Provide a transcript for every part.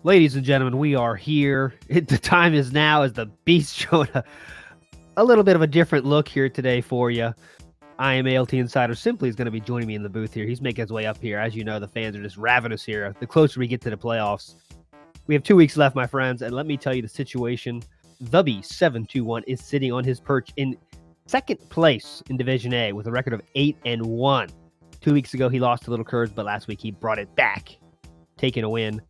Ladies and gentlemen, we are here. The time is now as the Beast showing a little bit of a different look here today for you. I am ALT Insider. Simply is going to be joining me in the booth here. He's making his way up here. As you know, the fans are just ravenous here. The closer we get to the playoffs. We have 2 weeks left, my friends, and let me tell you the situation. Thabeast721 is sitting on his perch in second place in Division A with a record of 8-1. 2 weeks ago, he lost to Little Curves, but last week he brought it back, taking a win.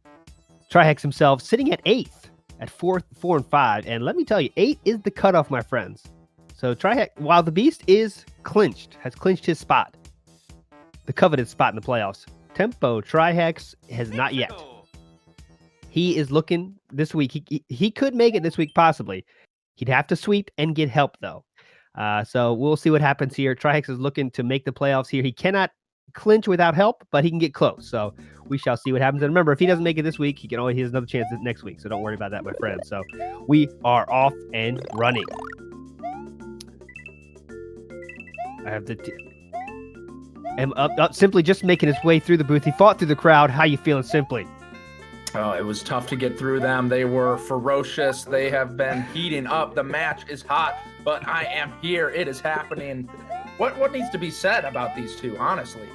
Trihex himself sitting at 8th at 4-5. And let me tell you, 8 is the cutoff, my friends. So Trihex, while the Beast is has clinched his spot, the coveted spot in the playoffs, Tempo Trihex has not yet. He is looking this week. He could make it this week, possibly. He'd have to sweep and get help, though. So we'll see what happens here. Trihex is looking to make the playoffs here. He cannot clinch without help, but he can get close. So we shall see what happens. And remember, if he doesn't make it this week, he has another chance next week. So don't worry about that, my friends. So we are off and running. I have up Simply just making his way through the booth. He fought through the crowd. How you feeling, Simply? Oh, it was tough to get through them. They were ferocious. They have been heating up. The match is hot, but I am here. It is happening. What needs to be said about these two, honestly?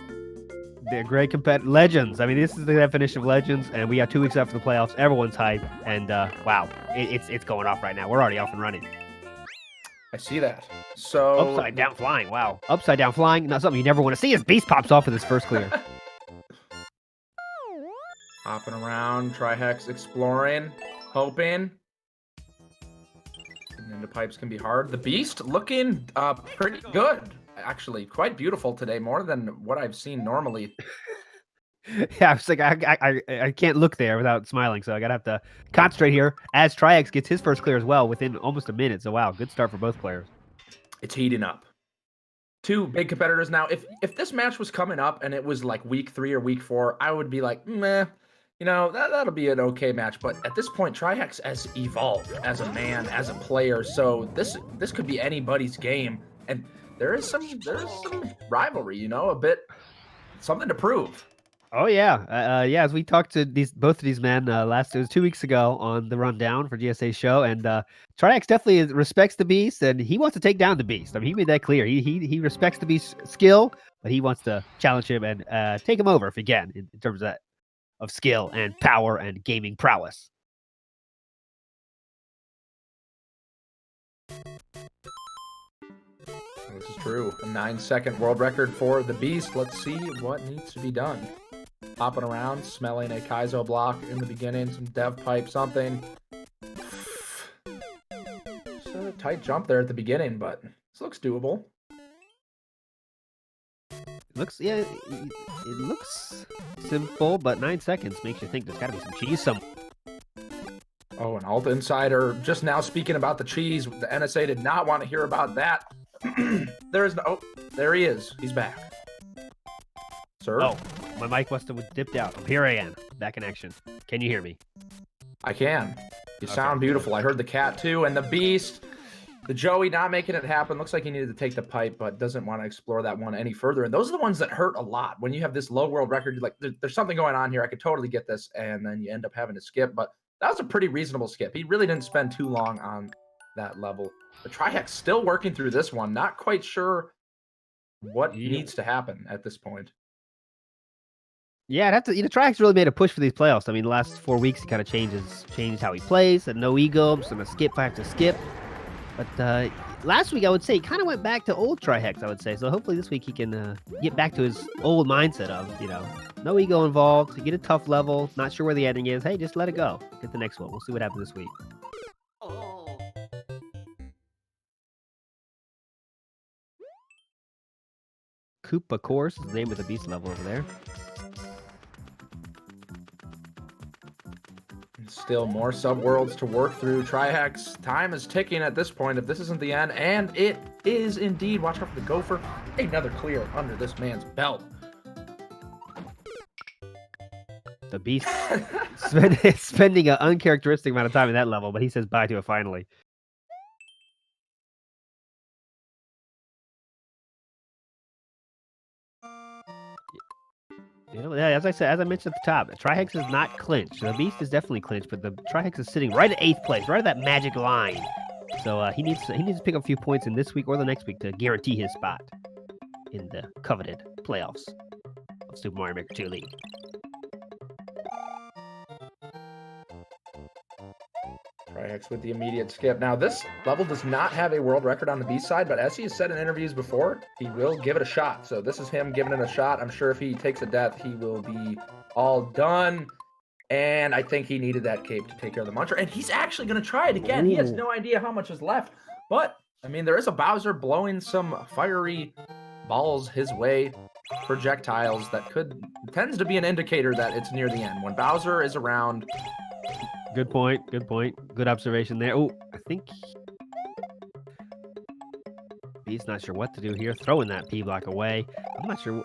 They're great legends. I mean, this is the definition of legends, and we got 2 weeks after the playoffs. Everyone's hyped, and wow, it's going off right now. We're already off and running. I see that. So upside down flying. Wow, upside down flying. Not something you never want to see. As Beast pops off with his first clear. Hopping around, Trihex exploring, hoping. Getting into pipes can be hard. The Beast looking pretty good. Actually, quite beautiful today, more than what I've seen normally. Yeah, I was like, I can't look there without smiling, so I gotta have to concentrate here as Trihex gets his first clear as well within almost a minute. So wow, good start for both players. It's heating up. Two big competitors now. If this match was coming up and it was like week 3 or week 4, I would be like, meh. You know, that'll be an okay match, but at this point, Trihex has evolved as a man, as a player, so this could be anybody's game, and there is some rivalry, you know, a bit something to prove. Oh yeah, yeah. As we talked to both of these men it was 2 weeks ago on the rundown for GSA show, and Trihex definitely respects the Beast, and he wants to take down the Beast. I mean, he made that clear. He respects the Beast's skill, but he wants to challenge him and take him over if he can in terms of that. Of skill and power and gaming prowess. This is true. A 9-second world record for the Beast. Let's see what needs to be done. Hopping around, smelling a Kaizo block in the beginning, some dev pipe, something. Just a tight jump there at the beginning, but this looks doable. It looks simple, but 9 seconds makes you think there's got to be some cheese somewhere. Oh, an Alt Insider just now speaking about the cheese. The NSA did not want to hear about that. There is no... Oh, there he is. He's back. Sir? Oh, my mic must have dipped out. Here I am, back in action. Can you hear me? I can. You sound beautiful. I heard the cat, too, and the Beast... The Joey not making it happen. Looks like he needed to take the pipe, but doesn't want to explore that one any further. And those are the ones that hurt a lot. When you have this low world record, you're like, there's something going on here. I could totally get this. And then you end up having to skip. But that was a pretty reasonable skip. He really didn't spend too long on that level. The Trihex still working through this one. Not quite sure what needs to happen at this point. Yeah, I'd have to. Trihex really made a push for these playoffs. I mean, the last 4 weeks, he kind of changed how he plays. And no ego. I'm just going to skip if I have to skip. But last week, I would say, he kind of went back to old Trihex, I would say. So hopefully this week he can get back to his old mindset of, no ego involved. You get a tough level, not sure where the ending is. Hey, just let it go. Get the next one. We'll see what happens this week. Koopa Course is the name of the Beast level over there. Still more subworlds to work through. Trihex, time is ticking at this point if this isn't the end, and it is indeed. Watch out for the Gopher. Another clear under this man's belt. The Beast spending an uncharacteristic amount of time in that level, but he says bye to it finally. Yeah, as I mentioned at the top, the trihex is not clinched. The beast is definitely clinched, but the trihex is sitting right at 8th place, right at that magic line. So he needs to pick up a few points in this week or the next week to guarantee his spot in the coveted playoffs of Super Mario Maker 2 League. Trihex with the immediate skip. Now, this level does not have a world record on the B side, but as he has said in interviews before, he will give it a shot. So this is him giving it a shot. I'm sure if he takes a death, he will be all done. And I think he needed that cape to take care of the Muncher. And he's actually going to try it again. Ooh. He has no idea how much is left. But, I mean, there is a Bowser blowing some fiery balls his way, projectiles that tends to be an indicator that it's near the end. When Bowser is around... Good point. Good observation there. Oh, I think he's not sure what to do here. Throwing that P block away. I'm not sure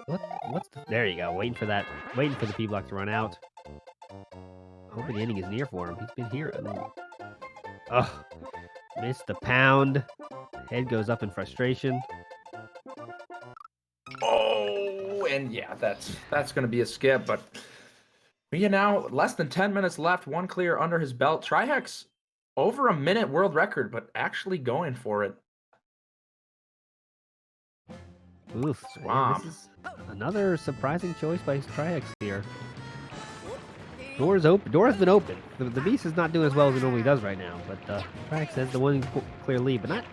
there you go. Waiting for the P block to run out. Hoping the ending is near for him. He's been here. Ugh. Missed the pound. Head goes up in frustration. Oh, and yeah, that's going to be a skip, but you know, less than 10 minutes left, one clear under his belt. Trihex over a minute world record, but actually going for it. Oof, man, this is another surprising choice by Trihex here. Door's open. Door has been open. The beast is not doing as well as he normally does right now, but Trihex has the one clear lead, but not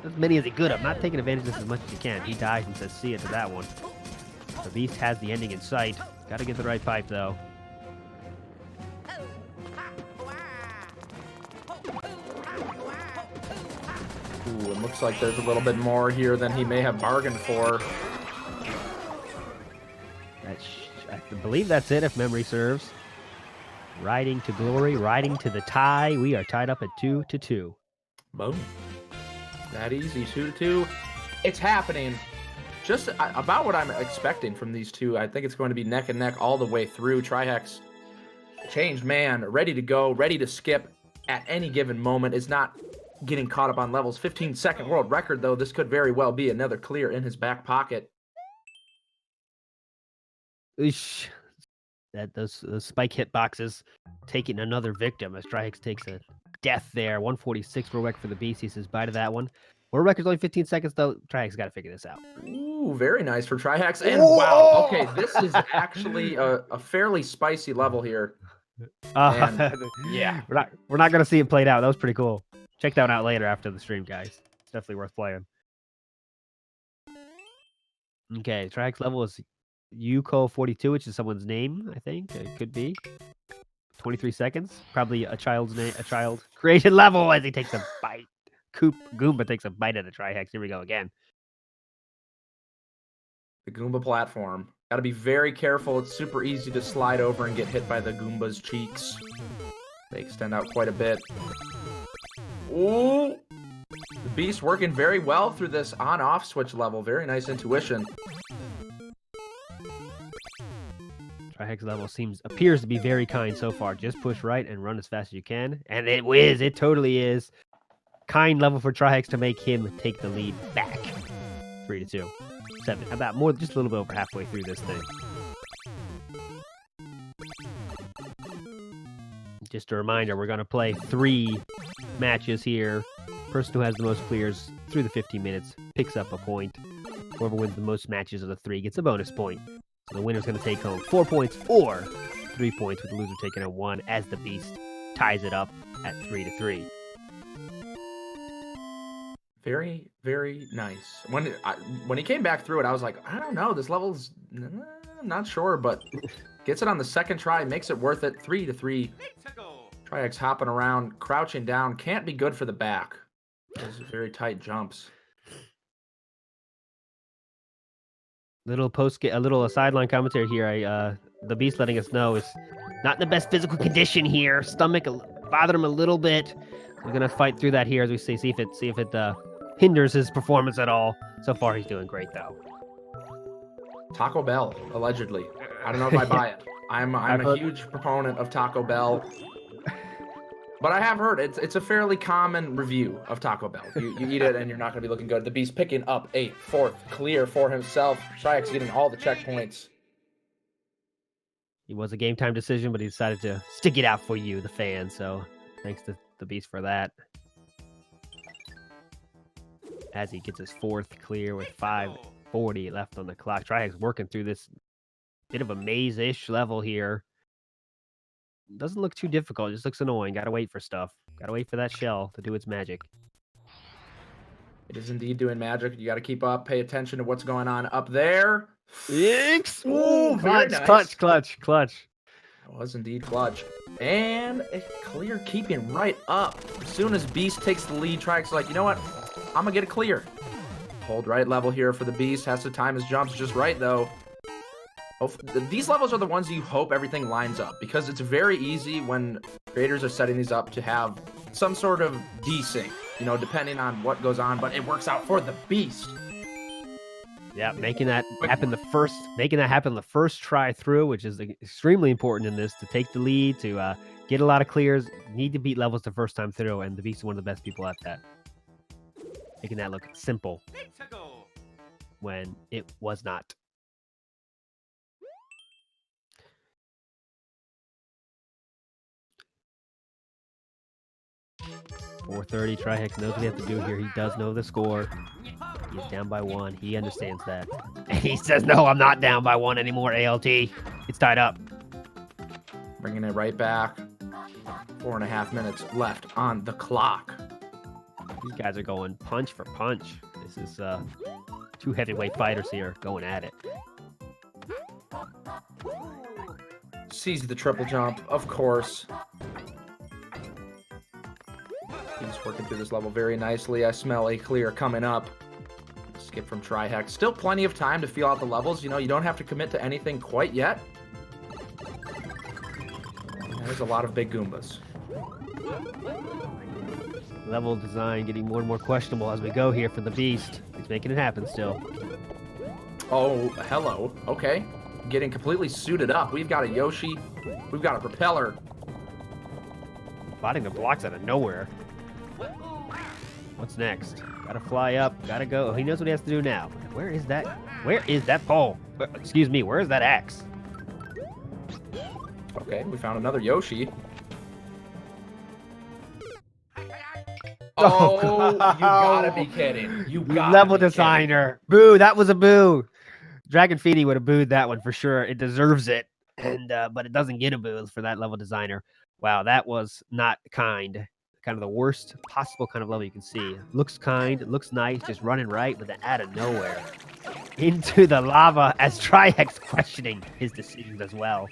as many as he could have. Not taking advantage of this as much as he can. He dies and says see ya to that one. The beast has the ending in sight. Got to get the right pipe, though. Ooh, it looks like there's a little bit more here than he may have bargained for. I believe that's it, if memory serves. Riding to glory, riding to the tie. We are tied up at 2-2. Boom. That easy, 2-2. It's happening. Just about what I'm expecting from these two. I think it's going to be neck and neck all the way through. Trihex, changed man, ready to go, ready to skip at any given moment, is not getting caught up on levels. 15-second world record, though. This could very well be another clear in his back pocket. Eesh. Those spike hit boxes taking another victim as Trihex takes a death there. 146 world record for the beast. He says bye to that one. World record's only 15 seconds, though. Trihex got to figure this out. Ooh, very nice for Trihex. And wow, okay, this is actually a fairly spicy level here. Yeah, we're not gonna see it played out. That was pretty cool. Check that one out later after the stream, guys. It's definitely worth playing. Okay, Trihex level is Yuko42, which is someone's name. I think it could be 23 seconds. Probably a child's name, a child created level as he takes a bite. Goomba takes a bite at the Trihex. Here we go again. The Goomba platform. Got to be very careful. It's super easy to slide over and get hit by the Goomba's cheeks. They extend out quite a bit. Ooh! The beast working very well through this on-off switch level. Very nice intuition. Trihex level appears to be very kind so far. Just push right and run as fast as you can. And it whiz. It totally is. Kind level for Trihex to make him take the lead back. 3-2. 7. About more, just a little bit over halfway through this thing. Just a reminder, we're going to play 3 matches here. Person who has the most clears through the 15 minutes picks up a point. Whoever wins the most matches of the 3 gets a bonus point. So the winner's going to take home 4 points or 3 points, with the loser taking home 1 as the beast ties it up at 3-3. Very, very nice. When he came back through it, I was like, I don't know. This level's I'm not sure, but gets it on the second try, makes it worth it. 3-3. Trihex hopping around, crouching down. Can't be good for the back. Those are very tight jumps. A little sideline commentary here. The beast letting us know is not in the best physical condition here. Stomach bothered him a little bit. We're gonna fight through that here as we see if it hinders his performance at all. So far, he's doing great though. Taco Bell, allegedly. I don't know if I buy it. I'm a huge proponent of Taco Bell, but I have heard it's a fairly common review of Taco Bell. You eat it and you're not going to be looking good. The beast picking up a 4th clear for himself. Trihex getting all the checkpoints. It was a game time decision, but he decided to stick it out for you, the fan. So thanks to the Beast for that. As he gets his fourth clear with 5:40 left on the clock. Trihex working through this bit of a maze-ish level here. Doesn't look too difficult. Just looks annoying. Gotta wait for stuff. Gotta wait for that shell to do its magic. It is indeed doing magic. You got to keep up. Pay attention to what's going on up there. Yinks! Ooh, very nice. Clutch. It was indeed clutch. And a clear keeping right up. As soon as Beast takes the lead, Trihex like, you know what? I'm going to get a clear. Hold right level here for the Beast. Has to time his jumps just right, though. These levels are the ones you hope everything lines up, because it's very easy when creators are setting these up to have some sort of desync, you know, depending on what goes on, but it works out for the Beast. Yeah, making that happen the first try through, which is extremely important in this, to take the lead, to get a lot of clears, need to beat levels the first time through, and the Beast is one of the best people at that. Making that look simple when it was not. .430, Trihex knows what he has to do here. He does know the score. He's down by 1. He understands that. And he says, no, I'm not down by 1 anymore, ALT. It's tied up. Bringing it right back. 4.5 minutes left on the clock. These guys are going punch for punch. This is two heavyweight fighters here going at it. Sees the triple jump, of course. He's working through this level very nicely. I smell a clear coming up. Skip from Trihex. Still plenty of time to feel out the levels. You know, you don't have to commit to anything quite yet. There's a lot of big Goombas. Level design getting more and more questionable as we go here for the Beast. He's making it happen still. Oh, hello. Okay. Getting completely suited up. We've got a Yoshi. We've got a propeller. Fighting the blocks out of nowhere. What's next? Gotta fly up. Gotta go. Oh, he knows what he has to do now. Where is that? Where is that pole? Excuse me. Where is that axe? Okay, we found another Yoshi. Oh, you gotta be kidding. You gotta Level be kidding. designer. Boo, that was a boo. Dragon Feedy would have booed that one for sure. It deserves it. And but it doesn't get a boo for that level designer. Wow, that was not kind. Kind of the worst possible kind of level you can see. Looks kind, looks nice, just running right, but then out of nowhere into the lava as Trihex questioning his decisions as well.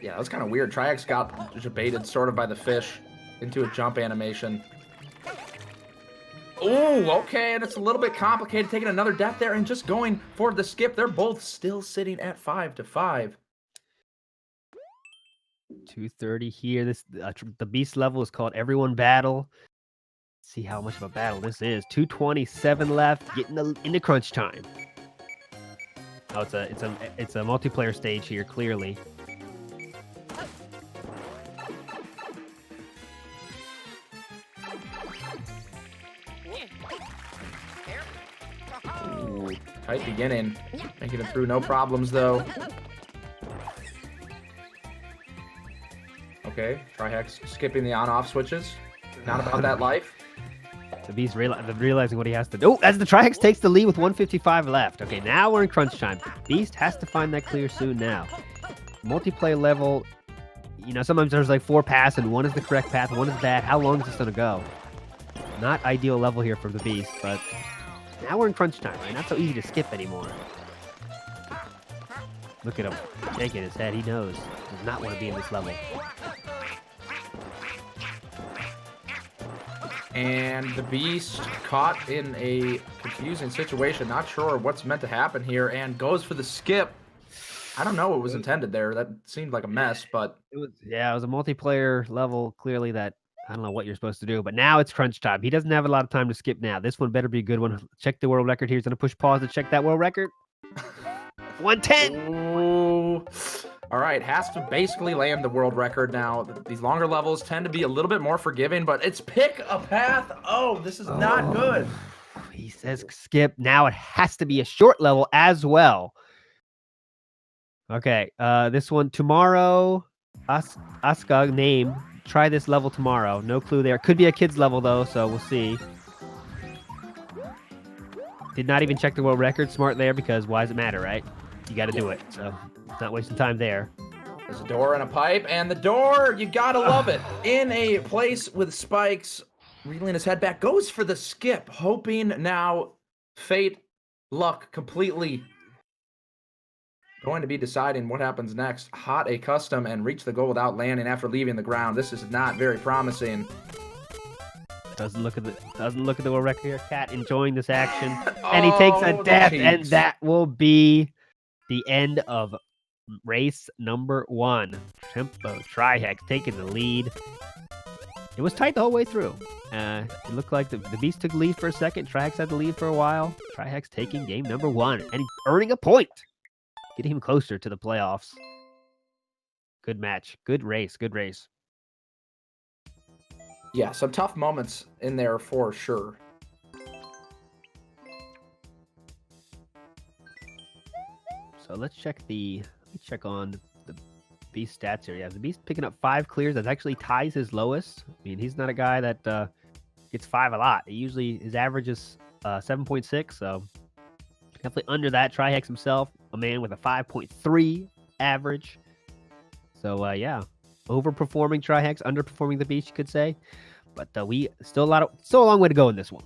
Yeah, that was kind of weird. Trihex got baited sort of by the fish into a jump animation. Oh, okay, and it's a little bit complicated, taking another death there and just going for the skip. They're both still sitting at 5-5. 230 here. This the Beast level is called Everyone Battle. Let's see how much of a battle this is. 227 left, getting into crunch time. Oh, it's a multiplayer stage here, clearly. Ooh, tight beginning. Making it through no problems, though. Okay, Trihex skipping the on-off switches. Not about that life. So Beast realizing what he has to do. Oh, as the Trihex takes the lead with 155 left. Okay, now we're in crunch time. Beast has to find that clear soon now. Multiplayer level, you know, sometimes there's like 4 paths and one is the correct path, one is bad. How long is this going to go? Not ideal level here for the Beast, but now we're in crunch time, right? Not so easy to skip anymore. Look at him shaking his head. He knows. He does not want to be in this level. And the Beast caught in a confusing situation. Not sure what's meant to happen here, and goes for the skip. I don't know what was intended there. That seemed like a mess, but it was a multiplayer level. Clearly, that I don't know what you're supposed to do, but now it's crunch time. He doesn't have a lot of time to skip now. This one better be a good one. Check the world record here. He's gonna push pause to check that world record. 110. Ooh. All right, has to basically land the world record now. These longer levels tend to be a little bit more forgiving, but it's pick a path. Oh, this is not good. He says skip. Now it has to be a short level as well. Okay, this one tomorrow. Aska name. Try this level tomorrow. No clue there. Could be a kid's level though, so we'll see. Did not even check the world record. Smart there, because why does it matter, right? You got to do it, so not wasting time there. There's a door and a pipe, and the door, you gotta love it. In a place with spikes, reeling his head back, goes for the skip, hoping now fate, luck, completely going to be deciding what happens next. Hot a custom and reach the goal without landing after leaving the ground. This is not very promising. Doesn't look at the world record here. Cat enjoying this action, and he takes a death, and that will be the end of race number 1. Tempo Trihex taking the lead. It was tight the whole way through. It looked like the Beast took the lead for a second. Trihex had the lead for a while. Trihex taking game number 1 and earning a point, getting him closer to the playoffs. Good match, good race, good race. Yeah, some tough moments in there for sure. So let's check on the Beast stats here. Yeah, the Beast picking up 5 clears. That actually ties his lowest. I mean, he's not a guy that gets 5 a lot. His average is 7.6, so definitely under that. Trihex himself, a man with a 5.3 average. So yeah, overperforming Trihex, underperforming the Beast, you could say. But we still a long way to go in this one.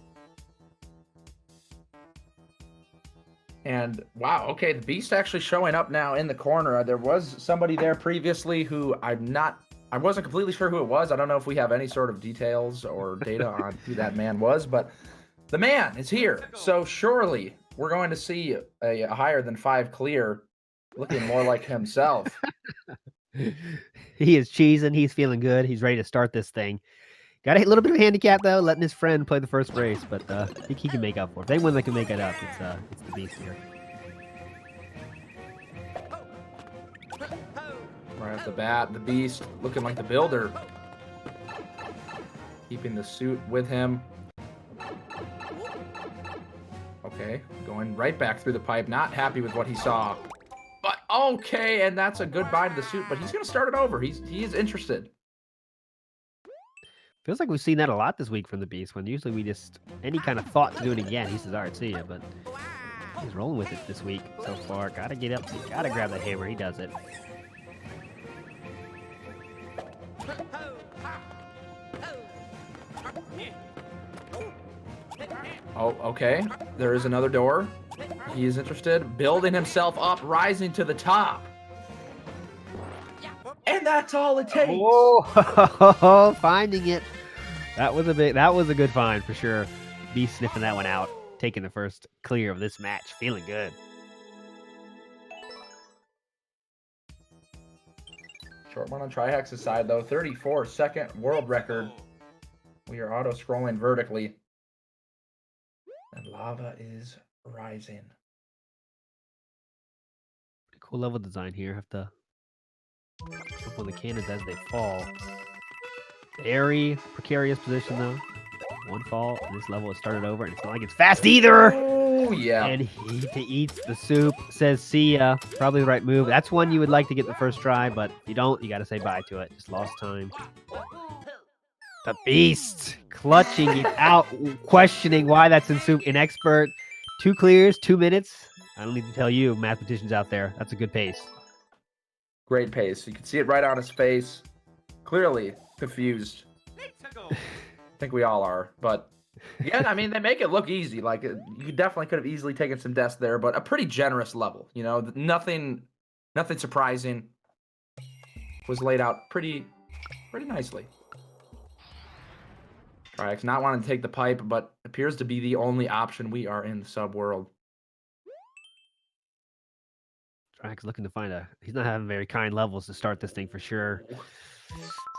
And wow, okay, the Beast actually showing up now in the corner. There was somebody there previously who I wasn't completely sure who it was. I don't know if we have any sort of details or data on who that man was, but the man is here. So surely we're going to see a higher than 5 clear, looking more like himself. He is cheesing. He's feeling good. He's ready to start this thing. Got a little bit of a handicap though, letting his friend play the first race, but I think he can make up for it. If anyone that can make it up, it's the Beast here. Right off the bat, the Beast looking like the builder, keeping the suit with him. Okay, going right back through the pipe, not happy with what he saw. But okay, and that's a goodbye to the suit, but he's going to start it over. He is interested. Feels like we've seen that a lot this week from the Beast, when usually we just, any kind of thought to do it again, he says, all right, see ya, but he's rolling with it this week so far. Gotta get up, gotta grab that hammer, he does it. Oh, okay, there is another door. He is interested, building himself up, rising to the top. And that's all it takes. Oh, finding it. That was a good find for sure. Beast sniffing that one out, taking the first clear of this match, feeling good. Short one on Trihex's side though, 34-second world record. We are auto scrolling vertically. And lava is rising. Pretty cool level design here. Have to jump on the cannons as they fall. Very precarious position though. One fall, and this level has started over, and it's not like it's fast either. Oh yeah. And he eats the soup. Says see ya. Probably the right move. That's one you would like to get the first try, but if you don't, you got to say bye to it. Just lost time. The Beast clutching it out, questioning why that's in soup. Inexpert. 2 clears, 2 minutes. I don't need to tell you, mathematicians out there, that's a good pace. Great pace. You can see it right on his face. Clearly confused. I think we all are. But yeah, I mean, they make it look easy. Like, you definitely could have easily taken some deaths there, but a pretty generous level. You know, nothing surprising. Was laid out pretty nicely. Trihex not wanting to take the pipe, but appears to be the only option. We are in the subworld. Trihex looking to find he's not having very kind levels to start this thing for sure.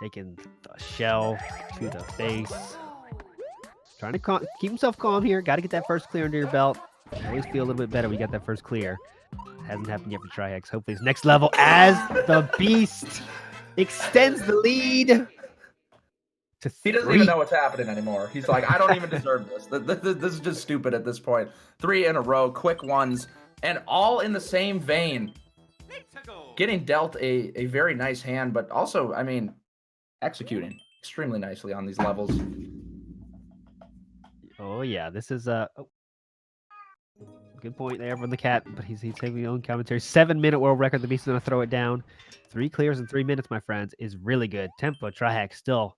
Taking the shell to the face. Trying to keep himself calm here. Got to get that first clear under your belt. Always feel a little bit better when you got that first clear. Hasn't happened yet for Trihex. Hopefully it's next level as the Beast extends the lead. He doesn't even know what's happening anymore. He's like, I don't even deserve this. This is just stupid at this point. 3 in a row, quick ones, and all in the same vein. Getting dealt a very nice hand, but also, I mean, executing extremely nicely on these levels. Oh yeah, this is good point there from the cat, but he's taking his own commentary. 7-minute world record. The Beast is gonna throw it down. 3 clears in 3 minutes, my friends, is really good. Tempo trihex still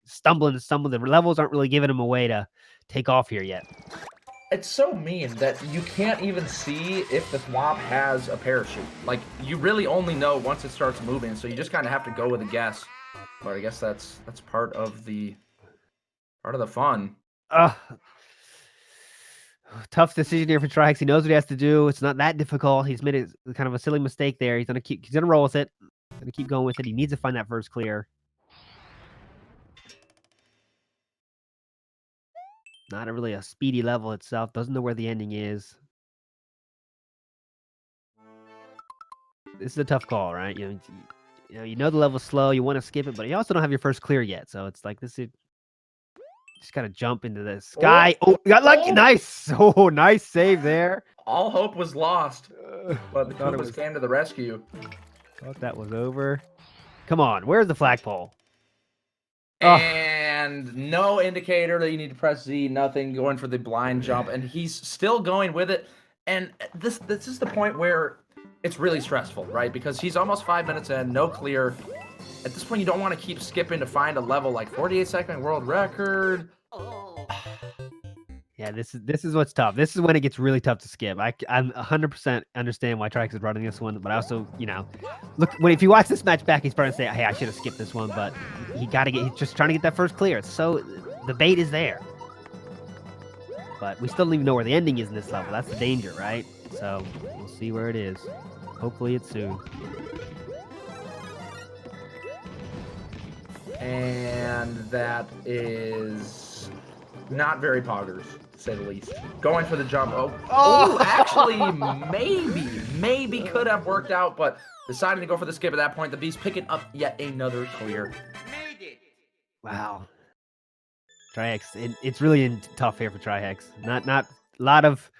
stumbling. The levels aren't really giving him a way to take off here yet. It's so mean that you can't even see if the Thwomp has a parachute. Like, you really only know once it starts moving, so you just kind of have to go with a guess. But I guess that's part of the fun. Tough decision here for trihex. He knows what he has to do. It's not that difficult. He's made it kind of a silly mistake there. He's gonna roll with it. Gonna keep going with it. He needs to find that first clear. Not really a speedy level itself. Doesn't know where the ending is. This is a tough call, right? You know the level's slow. You want to skip it, but you also don't have your first clear yet. So it's like this is just gotta jump into the sky. Oh, you got lucky. Nice. Oh, nice save there. All hope was lost, but the Koopas came to the rescue. Thought that was over. Come on, where's the flagpole? And no indicator that you need to press Z, nothing, going for the blind jump, and he's still going with it. And this is the point where it's really stressful, right? Because he's almost 5 minutes in, no clear. At this point, you don't want to keep skipping to find a level like 48-second world record. Yeah, this is what's tough. This is when it gets really tough to skip. I'm 100% understand why trihex is running this one, but I also, look, if you watch this match back, he's probably say, hey, I should have skipped this one, but he's just trying to get that first clear. So the bait is there. But we still don't even know where the ending is in this level. That's the danger, right? So we'll see where it is. Hopefully it's soon. And that is not very poggers, to say the least. Going for the jump. Oh, actually, maybe could have worked out, but deciding to go for the skip at that point. The Beast picking up yet another clear. Wow. trihex, it's really tough here for trihex. Not a lot of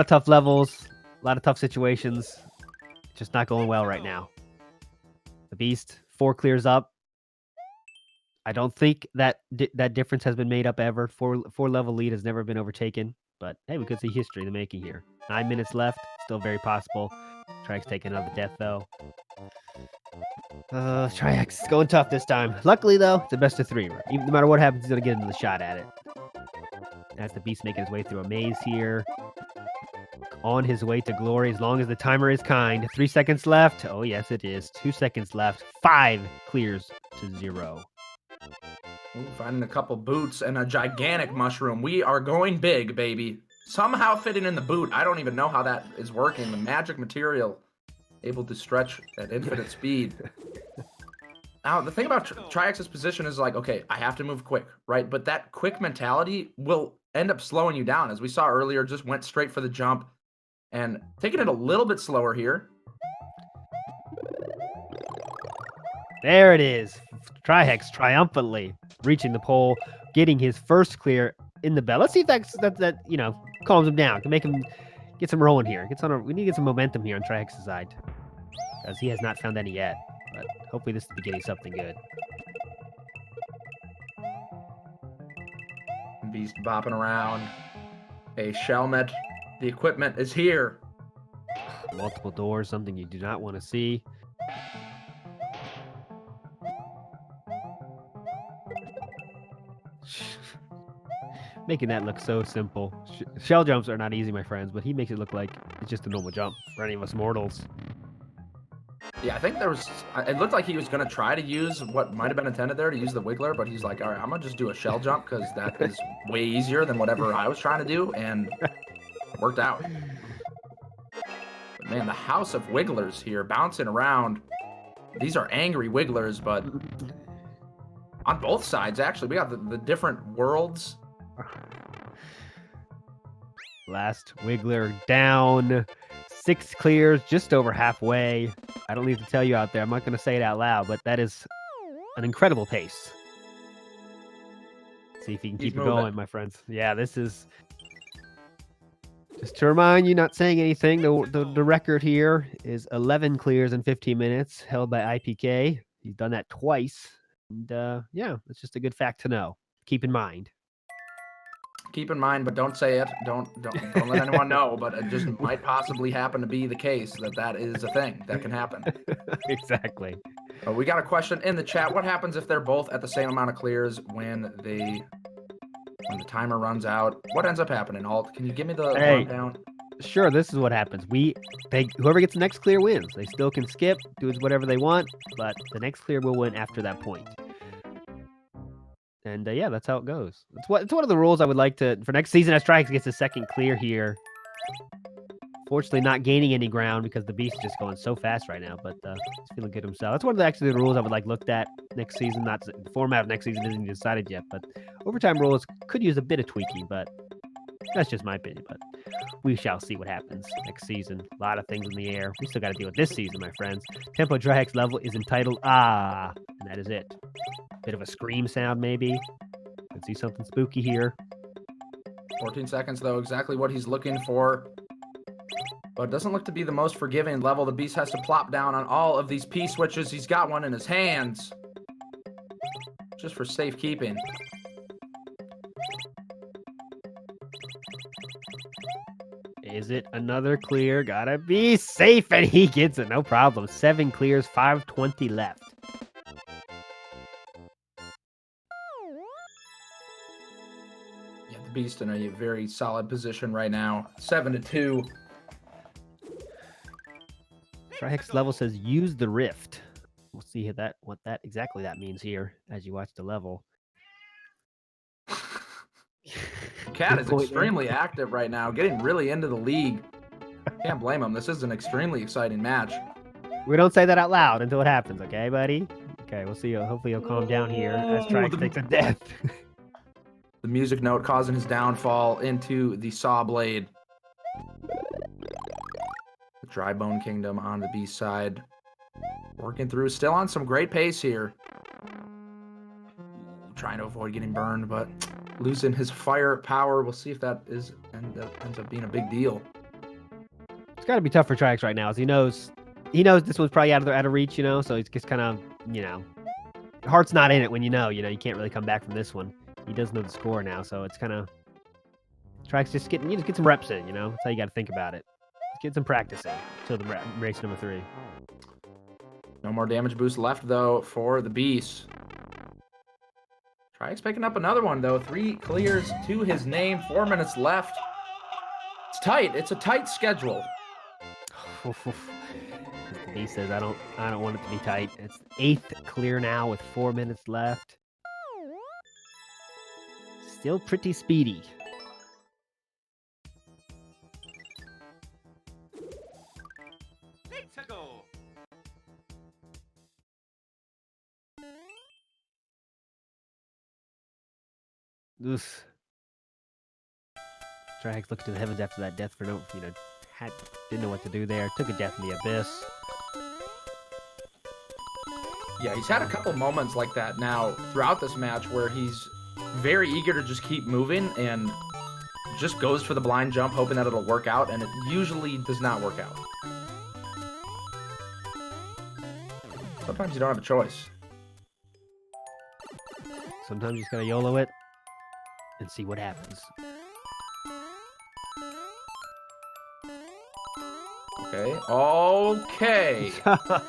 tough levels, a lot of tough situations. Just not going well right now. The Beast 4 clears up. I don't think that difference has been made up ever. Four level lead has never been overtaken. But hey, we could see history in the making here. 9 minutes left, still very possible. trihex taking another death though. trihex going tough this time. Luckily though, it's a best of 3. Right? No matter what happens, he's gonna get another shot at it. That's the Beast making his way through a maze here. On his way to glory, as long as the timer is kind. 3 seconds left. Oh yes, it is. 2 seconds left. 5 clears to 0. Ooh, finding a couple boots and a gigantic mushroom. We are going big, baby. Somehow fitting in the boot. I don't even know how that is working. The magic material able to stretch at infinite speed. Now, the thing about trihex's position is like, okay, I have to move quick, right? But that quick mentality will end up slowing you down. As we saw earlier, just went straight for the jump and taking it a little bit slower here. There it is. trihex triumphantly reaching the pole, getting his first clear in the bell. Let's see if that calms him down, can make him get some rolling here. We need to get some momentum here on trihex's side, because he has not found any yet. But hopefully this is the beginning of something good. Beast bopping around. A Shelmet. The equipment is here. Multiple doors, something you do not want to see. Making that look so simple. Shell jumps are not easy, my friends, but he makes it look like it's just a normal jump for any of us mortals. Yeah, I think it looked like he was going to try to use what might have been intended there, to use the Wiggler, but he's like, all right, I'm going to just do a shell jump because that is way easier than whatever I was trying to do, and it worked out. But man, the house of Wigglers here, bouncing around. These are angry Wigglers, but on both sides, actually. We got the different worlds. Last Wiggler down. 6 clears, just over halfway. I don't need to tell you out there. I'm not going to say it out loud, but that is an incredible pace. See if he can keep it going, my friends. Yeah, this is... Just to remind you, not saying anything, the record here is 11 clears in 15 minutes, held by IPK. He's done that twice. And yeah, it's just a good fact to know. Keep in mind. Keep in mind, but don't say it. Don't let anyone know. But it just might possibly happen to be the case that is a thing that can happen. Exactly. We got a question in the chat. What happens if they're both at the same amount of clears when the timer runs out? What ends up happening? Alt, can you give me the rundown? Sure, this is what happens. Whoever gets the next clear wins. They still can skip, do whatever they want, but the next clear will win after that point. And yeah, that's how it goes. It's one of the rules I would like to for next season. As Trihex gets his second clear here. Fortunately, not gaining any ground because the beast is just going so fast right now. But he's feeling good himself. That's one of the rules I would like looked at next season. Not the format of next season isn't decided yet, but overtime rules could use a bit of tweaking. But that's just my opinion. But we shall see what happens next season. A lot of things in the air. We still got to deal with this season, my friends. Tempo Trihex level is entitled and that is it. Bit of a scream sound, maybe. Could see something spooky here. 14 seconds, though, exactly what he's looking for. But it doesn't look to be the most forgiving level. The beast has to plop down on all of these P switches. He's got one in his hands. Just for safekeeping. Is it another clear? Gotta be safe, and he gets it. No problem. 7 clears, 5:20 left. Yeah, the beast in a very solid position right now. 7-2. Trihex level says use the rift. We'll see what that exactly means here as you watch the level. Cat is extremely active right now, getting really into the league. Can't blame him. This is an extremely exciting match. We don't say that out loud until it happens, okay, buddy? Okay, we'll see. Hopefully he'll calm down here as Trihex takes a death. The music note causing his downfall into the saw blade. The Dry Bone Kingdom on the B side. Working through, still on some great pace here. Trying to avoid getting burned, but losing his fire power. We'll see if that ends up being a big deal. It's got to be tough for Trihex right now, as he knows this one's probably out of reach, so he's just kind of, heart's not in it when you can't really come back from this one. He does know the score now, so it's kind of Trihex just get some reps in, That's how you got to think about it. Just get some practice in until the race number 3. No more damage boost left though for the beast. Trihex picking up another one though. 3 clears to his name. 4 minutes left. It's tight. It's a tight schedule. The beast says I don't want it to be tight. It's 8th clear now with 4 minutes left. Still pretty speedy. Let's go. Oof. Trihex looked to the heavens after that death for didn't know what to do there. Took a death in the abyss. Yeah, he's had a couple moments like that now throughout this match where he's very eager to just keep moving and just goes for the blind jump hoping that it'll work out, and it usually does not work out. Sometimes you don't have a choice. Sometimes you just gotta YOLO it and see what happens. Okay.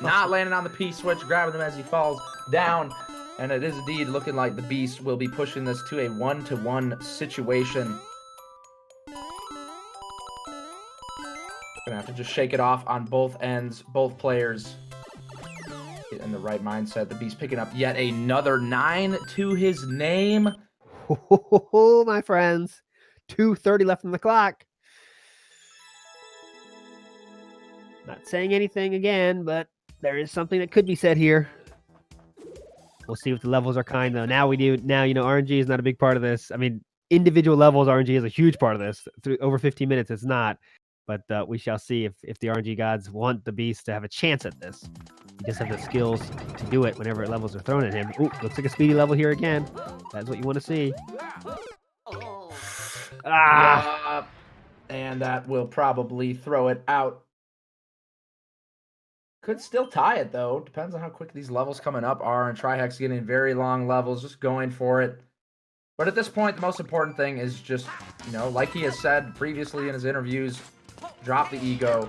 Not landing on the P switch, grabbing them as he falls down. And it is indeed looking like the beast will be pushing this to a 1-to-1 situation. Gonna have to just shake it off on both ends, both players. Get in the right mindset. The beast picking up yet another 9 to his name. My friends. 2:30 left on the clock. Not saying anything again, but there is something that could be said here. We'll see if the levels are kind, though. Now, RNG is not a big part of this. I mean, individual levels, RNG is a huge part of this. Through over 15 minutes, it's not. But we shall see if the RNG gods want the beast to have a chance at this. He just has the skills to do it whenever levels are thrown at him. Ooh, looks like a speedy level here again. That's what you want to see. And that will probably throw it out. Could still tie it, though. Depends on how quick these levels coming up are. And trihex getting very long levels, just going for it. But at this point, the most important thing is just, like he has said previously in his interviews, drop the ego.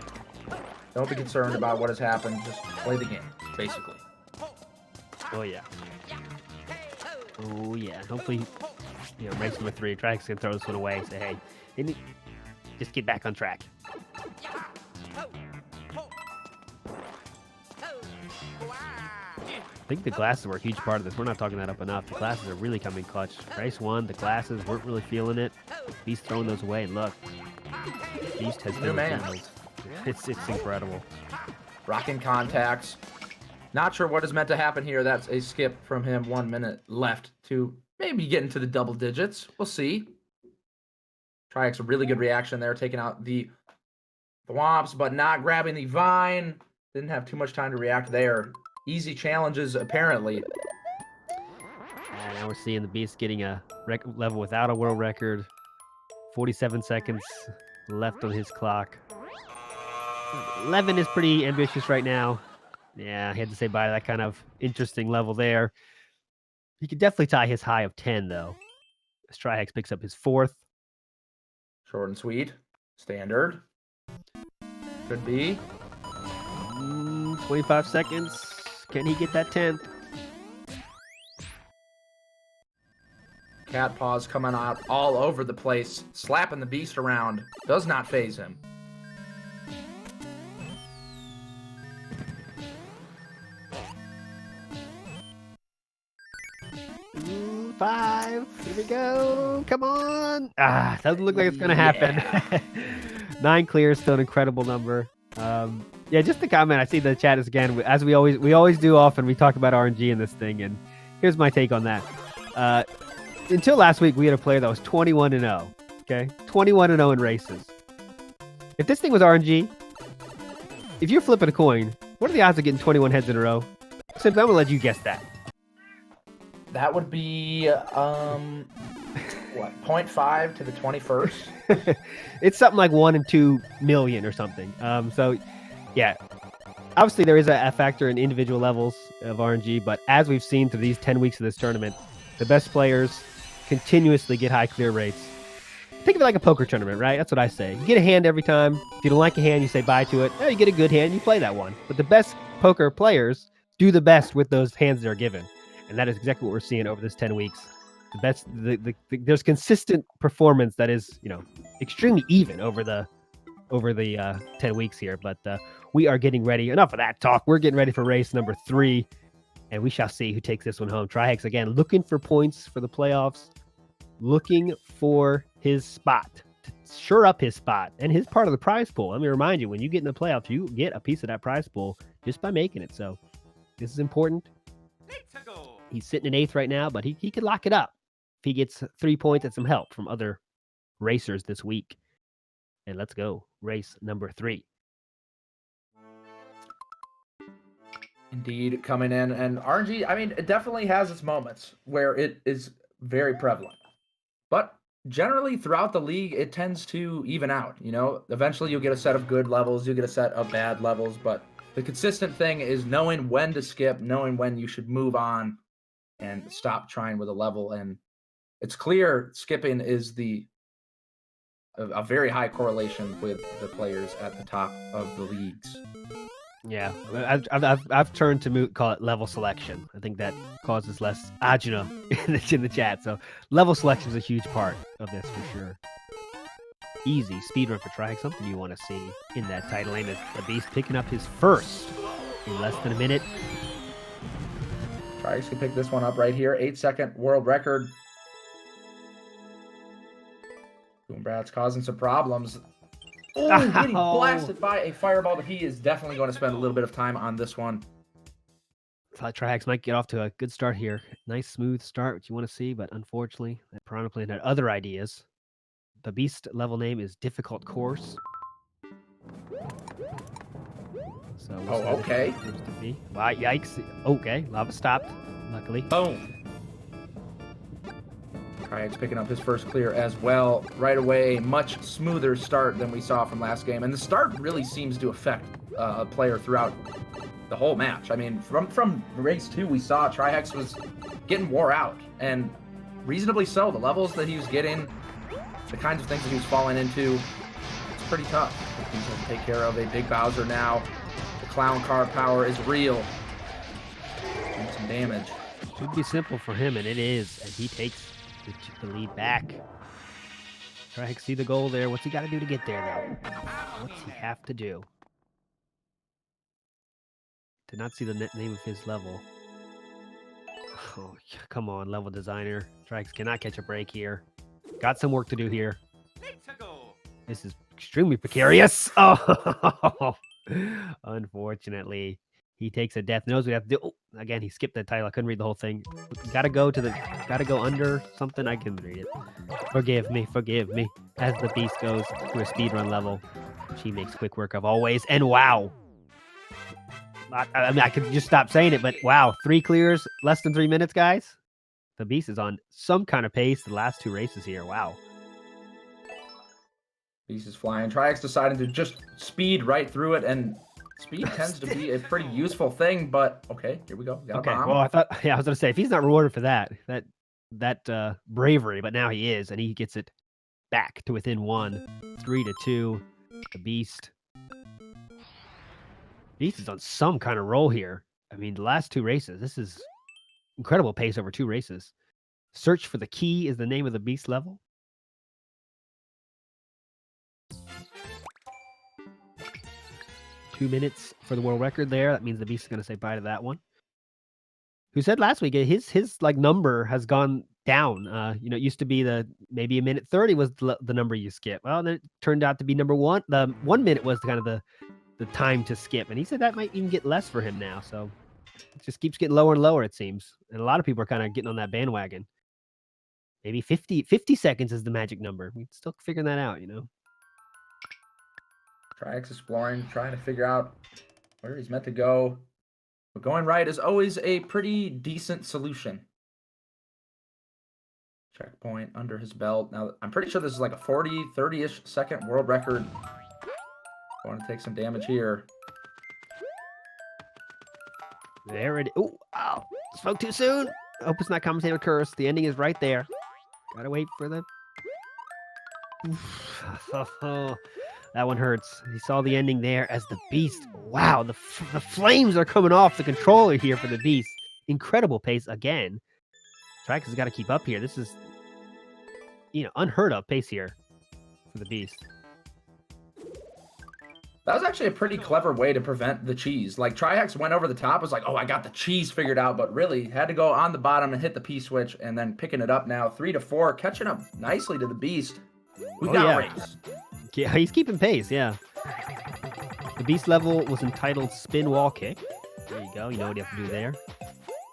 Don't be concerned about what has happened. Just play the game, basically. Oh, yeah. Oh, yeah. Hopefully, race number 3, trihex can throw this one away. Say, hey, just get back on track. I think the glasses were a huge part of this. We're not talking that up enough. The glasses are really coming clutch. Race 1, the glasses weren't really feeling it. Beast throwing those away, and look, Beast has been revealed. It's incredible. Rocking contacts. Not sure what is meant to happen here. That's a skip from him. 1 minute left to maybe get into the double digits. We'll see. trihex, a really good reaction there, taking out the Thwomps, but not grabbing the Vine. Didn't have too much time to react there. Easy challenges, apparently. And now we're seeing the Beast getting a level without a world record. 47 seconds left on his clock. 11 is pretty ambitious right now. Yeah, I had to say bye to that kind of interesting level there. He could definitely tie his high of 10, though. As trihex picks up his 4th. Short and sweet. Standard. Could be. 25 seconds. Can he get that 10th? Cat paws coming out all over the place, slapping the Beast around. Does not faze him. 5. Here we go. Come on. Doesn't look like it's going to happen. 9 clear, still an incredible number. Yeah, just a comment. I see the chat is again, as we always do often, we talk about RNG in this thing, and here's my take on that. Until last week, we had a player that was 21-0. Okay? 21-0 in races. If this thing was RNG, if you're flipping a coin, what are the odds of getting 21 heads in a row? Simply, I'm going to let you guess that. That would be, what, 0.5 to the 21st? It's something like 1 in 2 million or something. So, yeah. Obviously, there is a factor in individual levels of RNG, but as we've seen through these 10 weeks of this tournament, the best players continuously get high clear rates. Think of it like a poker tournament, right? That's what I say. You get a hand every time. If you don't like a hand, you say bye to it. You get a good hand, you play that one. But the best poker players do the best with those hands they're given. And that is exactly what we're seeing over this 10 weeks. The best, there's consistent performance that is, extremely even over the 10 weeks here. But we are getting ready. Enough of that talk. We're getting ready for race number 3, and we shall see who takes this one home. trihex again, looking for points for the playoffs, looking for his spot, to shore up his spot and his part of the prize pool. Let me remind you, when you get in the playoffs, you get a piece of that prize pool just by making it. So this is important. He's sitting in 8th right now, but he could lock it up if he gets 3 points and some help from other racers this week. And let's go. Race number 3. Indeed, coming in. And RNG, I mean, it definitely has its moments where it is very prevalent. But generally, throughout the league, it tends to even out. Eventually you'll get a set of good levels, you'll get a set of bad levels, but the consistent thing is knowing when to skip, knowing when you should move on and stop trying with a level. And it's clear skipping is a very high correlation with the players at the top of the leagues. Yeah, I've turned to call it level selection. I think that causes less agita in the chat. So level selection is a huge part of this for sure. Easy speedrun for trihex. Something you want to see in that title lane is the Beast picking up his first in less than a minute. trihex can pick this one up right here. 8-second world record. Boombrat's causing some problems. Oh, getting blasted by a fireball, but he is definitely going to spend a little bit of time on this one. Thought trihex might get off to a good start here. Nice, smooth start, which you want to see, but unfortunately, Piranha Plant had other ideas. The Beast level name is Difficult Course. So okay. Wow, yikes. Okay, lava stopped, luckily. Boom. Trihex picking up his first clear as well. Right away, a much smoother start than we saw from last game. And the start really seems to affect a player throughout the whole match. I mean, from race 2, we saw Trihex was getting wore out. And reasonably so. The levels that he was getting, the kinds of things that he was falling into, it's pretty tough. He's going to take care of a big Bowser now. The clown car power is real. Doing some damage. Should be simple for him, and it is. And he takes the lead back. Trihex see the goal there. What's he got to do to get there, though? What's he have to do? Did not see the name of his level. Oh, come on, level designer. Trihex cannot catch a break here. Got some work to do here. This is extremely precarious. Oh, unfortunately. He takes a death. Knows what we have to do. Oh, again, he skipped that title. I couldn't read the whole thing. Gotta go under something. I can read it. Forgive me. As the beast goes to a speedrun level, which he makes quick work of always. And wow. I mean, I could just stop saying it, but wow. 3 clears, less than 3 minutes, guys. The beast is on some kind of pace the last 2 races here. Wow. Beast is flying. Trihex deciding to just speed right through it, and speed tends to be a pretty useful thing, but okay, here we go. Okay, well, I was gonna say, if he's not rewarded for that bravery, but now he is, and he gets it back to within 1, 3-2. The beast is on some kind of roll here. I mean, the last 2 races, this is incredible pace over 2 races. Search for the Key is the name of the beast level. Two minutes for the world record there. That means the beast is going to say bye to that one. Who said last week his like number has gone down. It used to be maybe a minute 30 was the number you skip. Well, then it turned out to be number 1. The 1 minute was kind of the time to skip, and he said that might even get less for him now. So it just keeps getting lower and lower, it seems. And a lot of people are kind of getting on that bandwagon. Maybe 50 seconds is the magic number. We're still figuring that out, Trihex exploring, trying to figure out where he's meant to go. But going right is always a pretty decent solution. Checkpoint under his belt. Now, I'm pretty sure this is like a 30-ish second world record. Going to take some damage here. There it is. Oh, wow. Spoke too soon. Hope it's not commentator curse. The ending is right there. Gotta wait for the... That one hurts. He saw the ending there as the beast. Wow, the flames are coming off the controller here for the beast. Incredible pace again. Trihex has got to keep up here. This is, unheard of pace here for the beast. That was actually a pretty clever way to prevent the cheese. Like, Trihex went over the top, was like, oh, I got the cheese figured out, but really had to go on the bottom and hit the P switch, and then picking it up now, 3-4, catching up nicely to the beast. We got a race. Yeah, he's keeping pace, yeah. The beast level was entitled Spin Wall Kick. There you go. You know what you have to do there.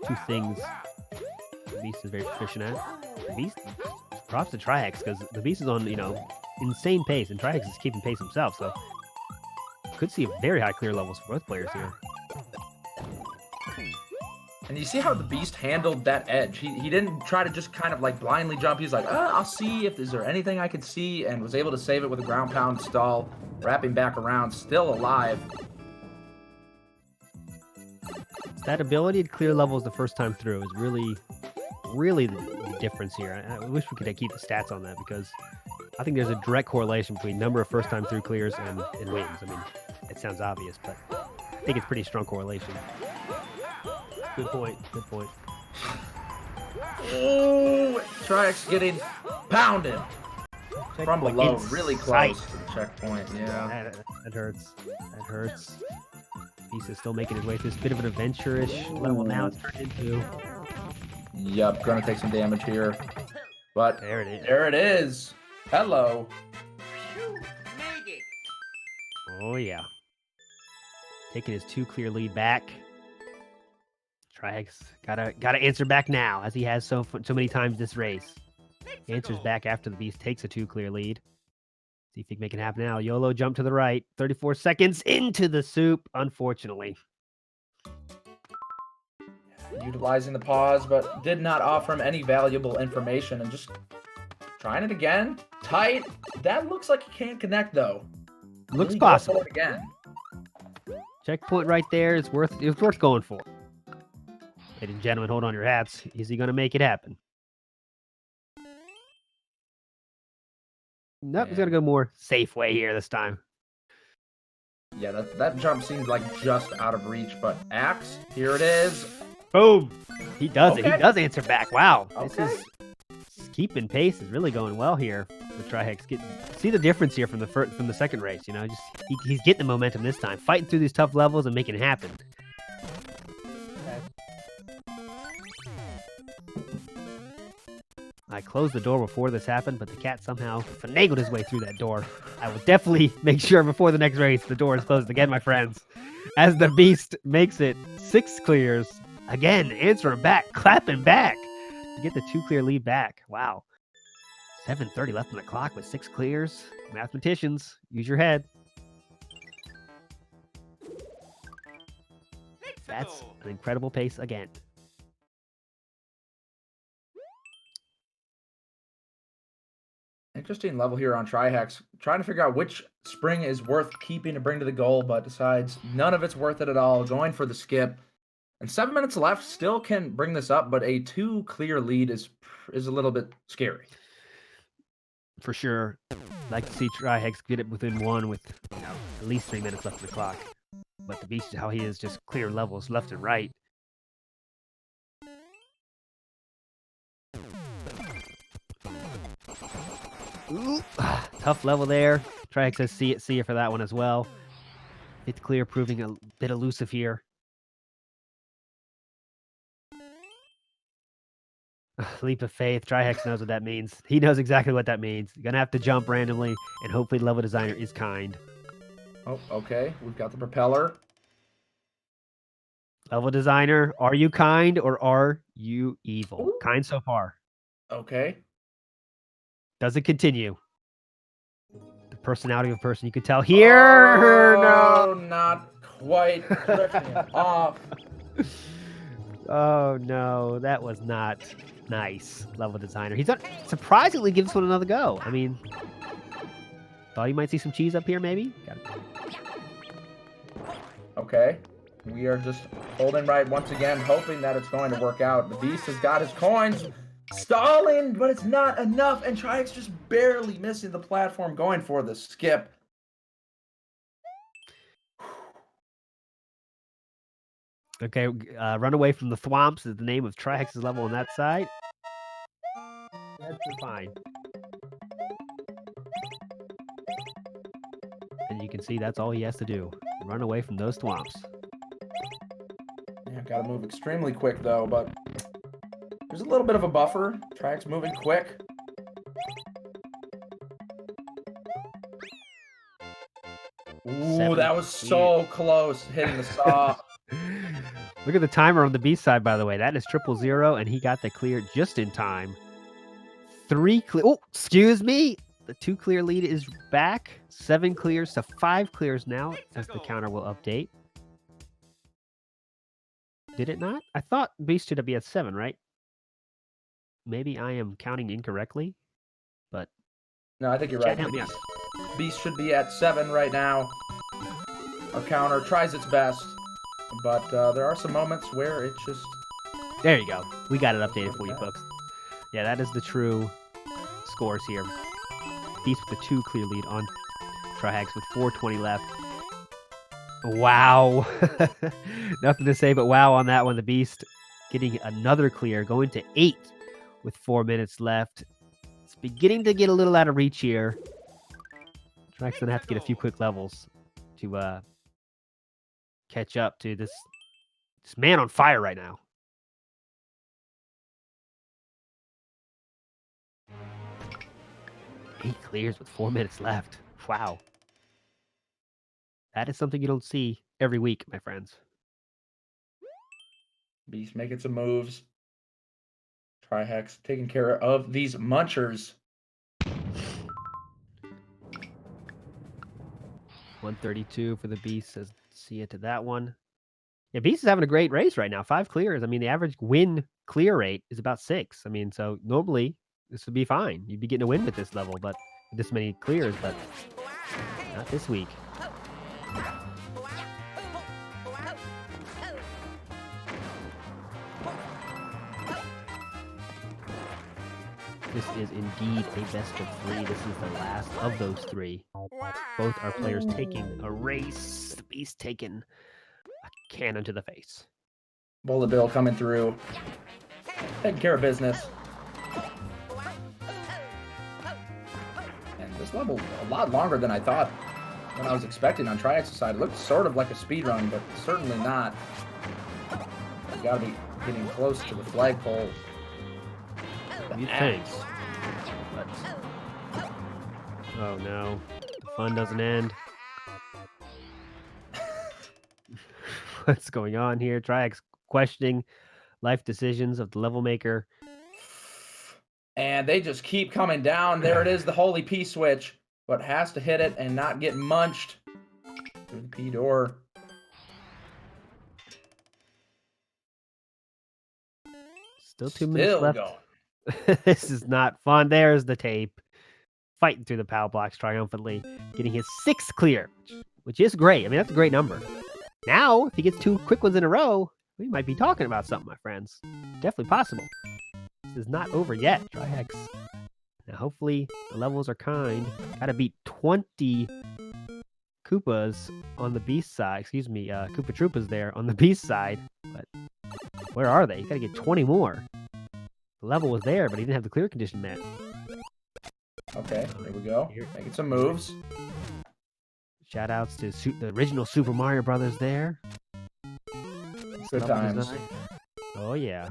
2 things the beast is very proficient at. The beast, props to Trihex, because the beast is on, insane pace, and Trihex is keeping pace himself, so could see very high clear levels for both players here. And you see how the beast handled that edge. He didn't try to just kind of like blindly jump. He's like, I'll see if is there anything I could see, and was able to save it with a ground pound stall, wrapping back around, still alive. That ability to clear levels the first time through is really, really the difference here. I wish we could keep the stats on that, because I think there's a direct correlation between number of first time through clears and wins. I mean, it sounds obvious, but I think it's pretty strong correlation. Good point. Oh, Trihex getting pounded from below, really close to the checkpoint. Yeah, that hurts. Beast is still making his way through this bit of an adventure-ish level now. It's turned into. Yep, gonna take some damage here, but there it is. There it is. Hello. Oh yeah, taking his 2 clear lead back. Trihex gotta answer back now, as he has so many times this race. He answers back after the beast takes a 2 clear lead. See if he can make it happen now. YOLO jump to the right. 34 seconds into the soup, unfortunately. utilizing the pause, but did not offer him any valuable information. And just trying it again. Tight. That looks like he can't connect, though. Looks Really go possible. for it again. Checkpoint right there is worth going for. Ladies and gentlemen, hold on your hats. Is he going to make it happen? Nope, he's going to go more safe way here this time. Yeah, that jump seems like just out of reach, but Axe, here it is. Boom! He does it. Okay. He does answer back. Wow. Okay. This is keeping pace is really going well here with trihex. See the difference here from the second race. You know, just he's getting the momentum this time, fighting through these tough levels and making it happen. I closed the door before this happened, but the cat somehow finagled his way through that door. I will definitely make sure before the next race the door is closed again, my friends. As the Beast makes it 6 clears. Again, answering back, clapping back to get the 2 clear lead back. Wow. 7:30 left on the clock with 6 clears. Mathematicians, use your head. That's an incredible pace again. Interesting level here on trihex. Trying to figure out which spring is worth keeping to bring to the goal, but decides none of it's worth it at all. Going for the skip. And 7 minutes left, still can bring this up, but a 2 clear lead is a little bit scary. For sure. Like to see trihex get it within 1 with at least 3 minutes left on the clock. But the Beast, how he is, just clear levels left and right. Ooh, tough level there. trihex says see it for that one as well. It's clear, proving a bit elusive here. Leap of faith. trihex knows what that means. He knows exactly what that means. You're gonna have to jump randomly, and hopefully level designer is kind. Oh, okay. We've got the propeller. Level designer, are you kind or are you evil? Ooh. Kind so far. Okay. Does it continue? The personality of a person you could tell here. Oh, no, not quite drifting off. Oh no, that was not nice. Level designer. He's done surprisingly gives this one another go. I mean, thought you might see some cheese up here, maybe. Okay. We are just holding right once again, hoping that it's going to work out. The Beast has got his coins. Stalling, but it's not enough. And trihex just barely missing the platform, going for the skip. Okay, run away from the thwomps is the name of trihex's level on that side. That's fine. And you can see that's all he has to do. Run away from those thwomps. Yeah, gotta move extremely quick though, but there's a little bit of a buffer. trihex moving quick. Ooh, that was so close, hitting the saw. Look at the timer on the Beast side, by the way. That is 000, and he got the clear just in time. 3 clear. Oh, excuse me. The 2 clear lead is back. 7 clears to 5 clears now, as the counter will update. Did it not? I thought Beast should be at 7, right? Maybe I am counting incorrectly, but no, I think you're right. Beast should be at 7 right now. Our counter tries its best, but there are some moments where it just... There you go. We got it updated for you, folks. Yeah, that is the true scores here. Beast with the 2 clear lead on trihex with 4:20 left. Wow. Nothing to say but wow on that one. The Beast getting another clear, going to 8 with 4 minutes left. It's beginning to get a little out of reach here. trihex gonna have to get a few quick levels to catch up to this man on fire right now. Eight clears with 4 minutes left. Wow. That is something you don't see every week, my friends. Beast making some moves. trihex taking care of these munchers. 132 for the Beast. Says see you to that one. Yeah, Beast is having a great race right now. 5 clears. I mean, the average win clear rate is about 6. I mean, so normally this would be fine. You'd be getting a win with this level, but with this many clears, but not this week. This is indeed a best of 3. This is the last of those 3. Both our players taking a race. The Beast taking a cannon to the face. Bullet Bill coming through. Taking care of business. And this level a lot longer than I thought when I was expecting on Triex's side. It looked sort of like a speedrun, but certainly not. You gotta be getting close to the flagpole. You think? But oh no, the fun doesn't end. What's going on here? Trihex questioning life decisions of the level maker. And they just keep coming down. There it is, the holy P switch, but has to hit it and not get munched through the P door. Still 2 minutes left. Going. This is not fun. There's the tape. Fighting through the power blocks triumphantly. Getting his 6th clear, which is great. I mean, that's a great number. Now, if he gets 2 quick ones in a row, we might be talking about something, my friends. Definitely possible. This is not over yet, Trihex. Now, hopefully, the levels are kind. Gotta beat 20 Koopas on the Beast side. Excuse me, Koopa Troopas there on the Beast side. But where are they? You gotta get 20 more. The level was there, but he didn't have the clear condition met. Okay, here we go. Making some moves. Shout outs to the original Super Mario Brothers there. Good times. Oh, yeah.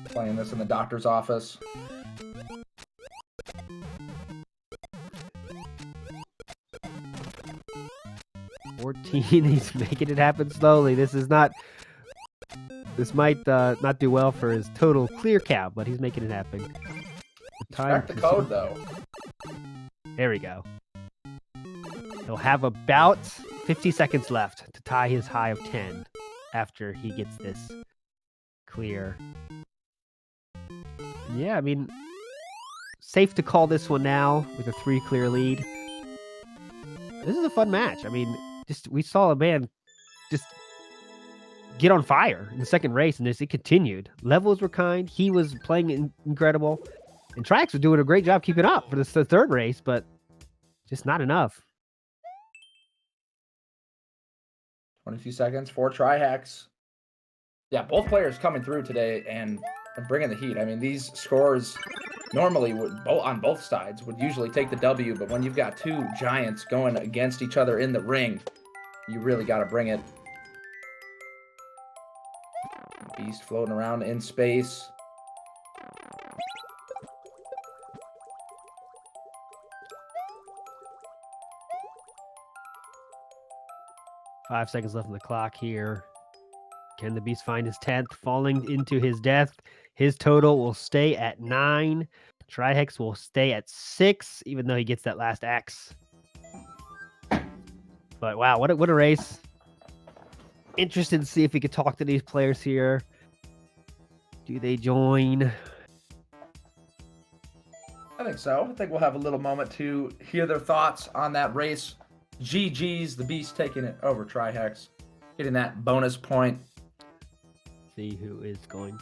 Playing this in the doctor's office. He's making it happen slowly. This might not do well for his total clear count, but he's making it happen. Crack the code, though. There we go. He'll have about 50 seconds left to tie his high of 10 after he gets this clear. Yeah, I mean, safe to call this one now with a 3 clear lead. This is a fun match. I mean, we saw a man just get on fire in the second race, and it continued. Levels were kind. He was playing incredible. And Trihex was doing a great job keeping up for the third race, but just not enough. 22 seconds for Trihex. Yeah, both players coming through today and bringing the heat. I mean, these scores normally on both sides would usually take the W, but when you've got 2 giants going against each other in the ring, you really got to bring it. Beast floating around in space. Five seconds left on the clock here. Can the Beast find his 10th? Falling into his death. His total will stay at 9. Trihex will stay at 6, even though he gets that last X. But wow, what a race. Interested to see if we could talk to these players here. Do they join? I think so. I think we'll have a little moment to hear their thoughts on that race. GG's, the Beast taking it over Trihex, getting that bonus point. See who is going.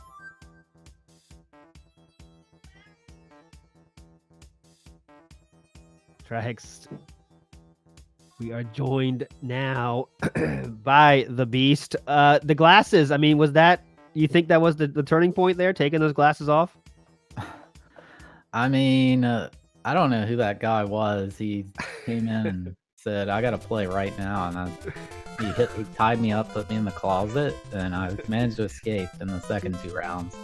Trihex. We are joined now by the Beast. The glasses, I mean, you think that was the turning point there, taking those glasses off? I mean, I don't know who that guy was. He came in and said, I got to play right now. And he tied me up, put me in the closet, and I managed to escape in the second 2 rounds.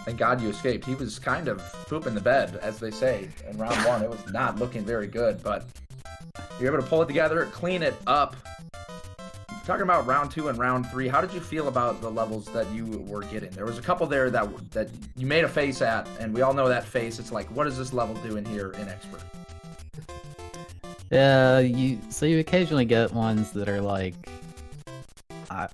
Thank God you escaped. He was kind of pooping the bed, as they say. In round 1, it was not looking very good, but you're able to pull it together, clean it up. Talking about round 2 and round 3, how did you feel about the levels that you were getting? There was a couple there that you made a face at, and we all know that face. It's like, what does this level do in here in Expert? Yeah, you occasionally get ones that are like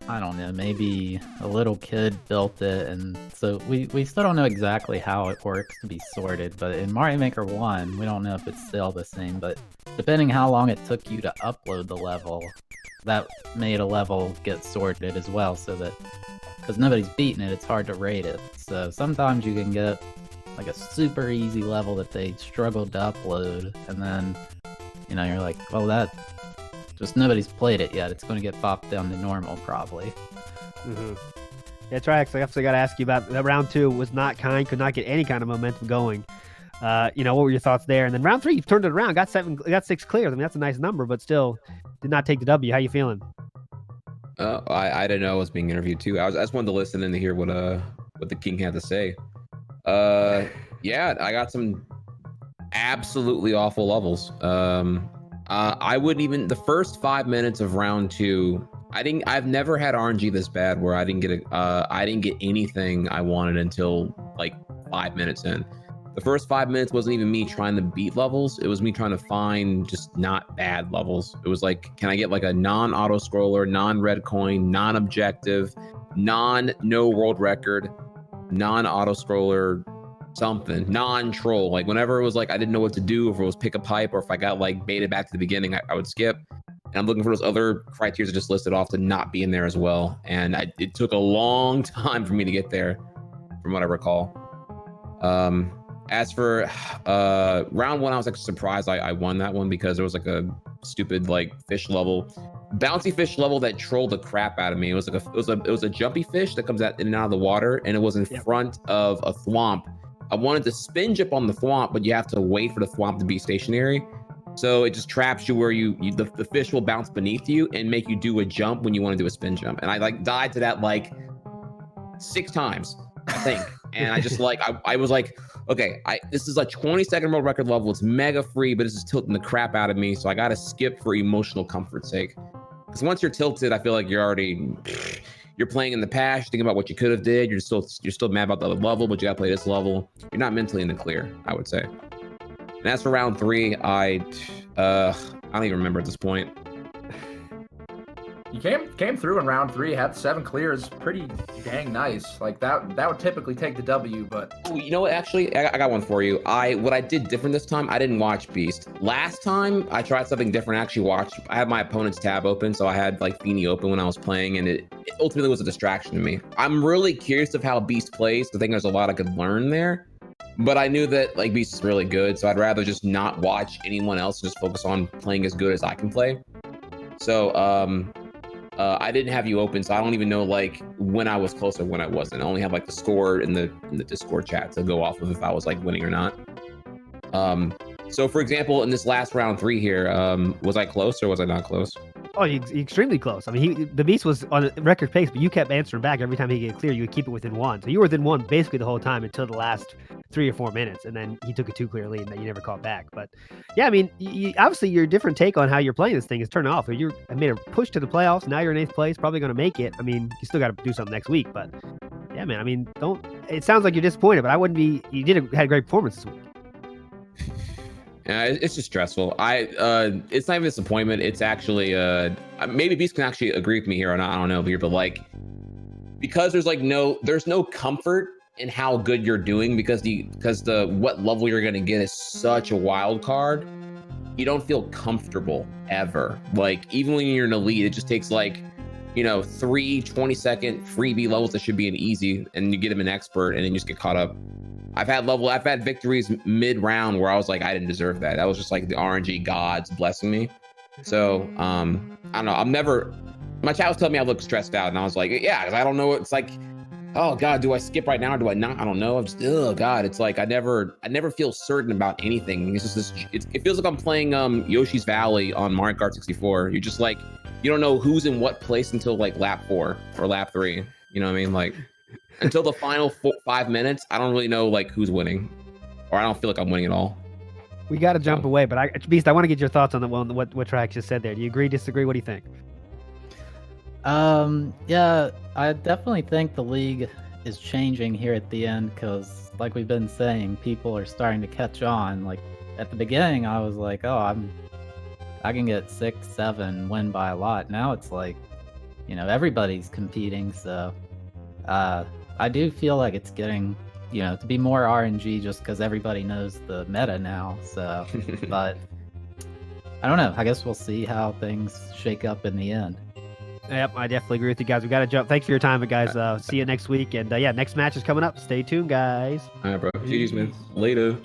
I don't know, maybe a little kid built it, and so we still don't know exactly how it works to be sorted, but in Mario Maker 1, we don't know if it's still the same, but depending how long it took you to upload the level, that made a level get sorted as well, so that, because nobody's beaten it, it's hard to rate it. So sometimes you can get like a super easy level that they struggled to upload, and then, you know, you're like, well, that just nobody's played it yet. It's going to get popped down to normal probably. Mm-hmm. Yeah, trihex. I also got to ask you about that. Round 2 was not kind, could not get any kind of momentum going. You know, what were your thoughts there? And then round 3, you turned it around, got 6 clears. I mean, that's a nice number, but still did not take the W. How you feeling? I didn't know I was being interviewed too. I just wanted to listen and to hear what the king had to say. Yeah, I got some absolutely awful levels. I wouldn't even, the first 5 minutes of round 2, I've never had RNG this bad where I didn't get anything I wanted until like 5 minutes in. The first 5 minutes wasn't even me trying to beat levels. It was me trying to find just not bad levels. It was like, can I get like a non-auto scroller, non-red coin, non-objective, no world record, non-auto scroller, something, non-troll. Like whenever it was like I didn't know what to do, if it was pick a pipe or if I got like baited back to the beginning, I would skip. And I'm looking for those other criteria I just listed off to not be in there as well. And it took a long time for me to get there, from what I recall. As for round 1, I was like surprised I won that one because there was like a stupid like fish level, bouncy fish level that trolled the crap out of me. It was like it was a jumpy fish that comes out in and out of the water, and it was in front of a thwomp. I wanted to spin jump on the thwomp, but you have to wait for the thwomp to be stationary. So it just traps you where the fish will bounce beneath you and make you do a jump when you want to do a spin jump. And I like died to that like 6 times, I think. And I just like, I was like, okay, this is a 20-second world record level. It's mega free, but this is tilting the crap out of me. So I got to skip for emotional comfort's sake. Because once you're tilted, I feel like you're playing in the past, thinking about what you could have did. You're still mad about the other level, but you got to play this level. You're not mentally in the clear, I would say. And as for round 3, I don't even remember at this point. You came through in round 3, had 7 clears, pretty dang nice. Like that would typically take the W, but oh, you know what? Actually, I got one for you. What I did different this time, I didn't watch Beast. Last time I tried something different. I had my opponent's tab open, so I had like Feeny open when I was playing, and it ultimately was a distraction to me. I'm really curious of how Beast plays. I think there's a lot I could learn there. But I knew that like Beast is really good, so I'd rather just not watch anyone else and just focus on playing as good as I can play. So I didn't have you open, so I don't even know like when I was close or when I wasn't. I only have like the score in the Discord chat to go off of if I was like winning or not. So for example, in this last round 3 here, was I close or was I not close? Oh, you extremely close. I mean, the Beast was on a record pace, but you kept answering back every time he get clear. You would keep it within 1. So you were within 1 basically the whole time until the last 3 or 4 minutes, and then he took a 2 clear lead that you never caught back. But yeah, I mean, obviously your different take on how you're playing this thing is turning off. I made a push to the playoffs. Now you're in 8th place, probably going to make it. I mean, you still got to do something next week, but yeah, man. I mean, it sounds like you're disappointed, but I wouldn't be. You had a great performance this week. Yeah, it's just stressful. It's not even disappointment. It's actually maybe Beast can actually agree with me here or not. I don't know here, but like because there's no comfort in how good you're doing because what level you're gonna get is such a wild card. You don't feel comfortable ever. Like even when you're in elite, it just takes like 3 20-second freebie levels that should be an easy, and you get them an expert, and then you just get caught up. I've had victories mid-round where I was like, I didn't deserve that. That was just like the RNG gods blessing me. So, I don't know. My chat was telling me I look stressed out, and I was like, yeah, because I don't know. It's like, oh God, do I skip right now or do I not? I don't know. I'm just, oh God. It's like, I never feel certain about anything. It's just it feels like I'm playing Yoshi's Valley on Mario Kart 64. You're just like, you don't know who's in what place until like lap 4 or lap 3. You know what I mean? Like, until the final 5 minutes, I don't really know like who's winning, or I don't feel like I'm winning at all. We got to jump away, but Beast, I want to get your thoughts on what Trihex just said there. Do you agree, disagree? What do you think? Yeah, I definitely think the league is changing here at the end because, like we've been saying, people are starting to catch on. Like at the beginning, I was like, oh, I can get 6, 7, win by a lot. Now it's like everybody's competing. So I do feel like it's getting, to be more RNG just because everybody knows the meta now. So, but I don't know. I guess we'll see how things shake up in the end. Yep, I definitely agree with you guys. We got to jump. Thanks for your time, guys. See you next week. And yeah, next match is coming up. Stay tuned, guys. All right, bro. GG's, man. Later.